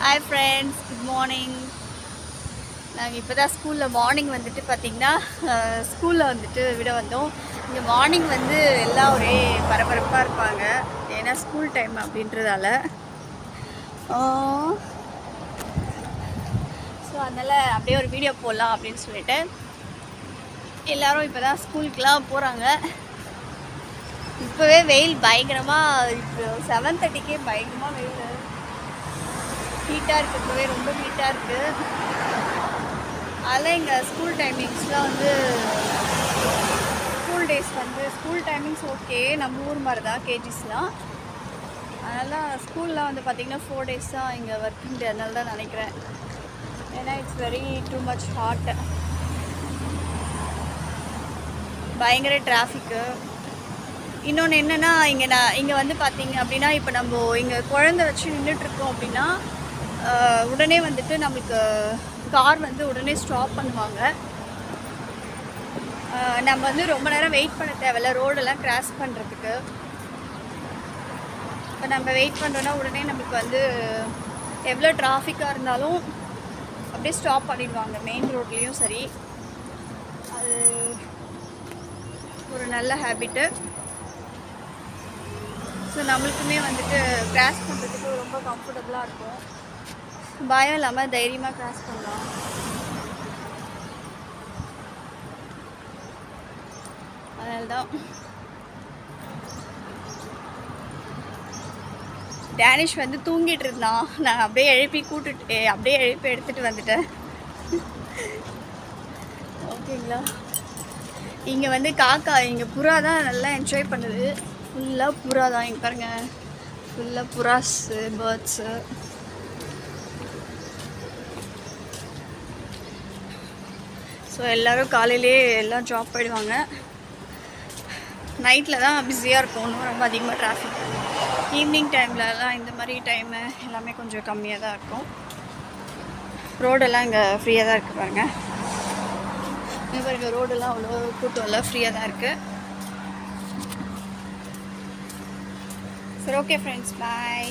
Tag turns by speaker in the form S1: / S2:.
S1: Hi friends, good morning. நாங்கள் இப்போ தான் ஸ்கூலில் மார்னிங் வந்துட்டு பார்த்திங்கன்னா ஸ்கூலில் வந்துட்டு விட வந்தோம். இங்கே மார்னிங் வந்து எல்லாம் ஒரே பரபரப்பாக இருப்பாங்க, ஏன்னா ஸ்கூல் டைம் அப்படின்றதால. ஸோ அதனால் அப்படியே ஒரு வீடியோ போடலாம் அப்படின்னு சொல்லிட்டு எல்லோரும் இப்போ தான் ஸ்கூலுக்கெலாம் போகிறாங்க. இப்போவே வெயில் பயங்கரமாக, இப்போ 7:30க்கே பயங்கரமாக வெயில் ஹீட்டாக இருக்குது. இப்போவே ரொம்ப ஹீட்டாக இருக்குது. அதெல்லாம் எங்கள் ஸ்கூல் டைமிங்ஸ்லாம் வந்து ஸ்கூல் டேஸ் வந்து ஸ்கூல் டைமிங்ஸ் ஓகே, நம்ம ஊர் மாதிரி தான் கேஜிஸ்லாம். அதனால் ஸ்கூல்லாம் வந்து பார்த்திங்கன்னா 4 days தான் இங்கே ஒர்க்கிங் டே, அதனால தான் நினைக்கிறேன். ஏன்னா it's very too much hot, பயங்கர டிராஃபிக்கு. இன்னொன்று என்னென்னா, இங்கே வந்து பார்த்திங்க அப்படின்னா, இப்போ நம்ம இங்கே குழந்தை வச்சு நின்றுட்டுருக்கோம் அப்படின்னா உடனே வந்துட்டு நம்மளுக்கு கார் வந்து உடனே ஸ்டாப் பண்ணுவாங்க. நம்ம வந்து ரொம்ப நேரம் வெயிட் பண்ண தேவையில்ல ரோடெல்லாம் கிராஸ் பண்ணுறதுக்கு. இப்போ நம்ம வெயிட் பண்ணுறோன்னா உடனே நம்மளுக்கு வந்து எவ்வளோ டிராஃபிக்காக இருந்தாலும் அப்படியே ஸ்டாப் பண்ணிடுவாங்க, மெயின் ரோட்லேயும் சரி. அது ஒரு நல்ல ஹேபிட்டு. ஸோ நம்மளுக்குமே வந்துட்டு கிராஸ் பண்ணுறதுக்கு ரொம்ப கம்ஃபர்டபுளாக இருக்கும், பயம் இல்லாமல் தைரியமாக கிராஸ் பண்ணலாம். அதனால்தான் டேனிஷ் வந்து தூங்கிட்டு இருந்தான். நான் அப்படியே எழுப்பி எடுத்துகிட்டு வந்துட்டேன். ஓகேங்களா. இங்கே வந்து காக்கா, இங்கே புறா தான் நல்லா என்ஜாய் பண்ணுது. ஃபுல்லாக புறா தான், இங்கே பாருங்கள், ஃபுல்லாக புறாஸு, பேர்ட்ஸு. ஸோ எல்லோரும் காலையிலே எல்லாம் ஜாப் போயிடுவாங்க. நைட்டில் தான் பிஸியாக இருக்கும், இன்னும் ரொம்ப அதிகமாக டிராஃபிக். ஈவினிங் டைம்லலாம் இந்த மாதிரி டைமு எல்லாமே கொஞ்சம் கம்மியாக தான் இருக்கும். ரோடெல்லாம் இங்கே ஃப்ரீயாக தான் இருக்குது பாருங்கள். இங்கே பாருங்கள், ரோடெல்லாம் அவ்வளோ கூட்டம் இல்லை, ஃப்ரீயாக தான் இருக்குது. சரி, ஓகே ஃப்ரெண்ட்ஸ், பாய்.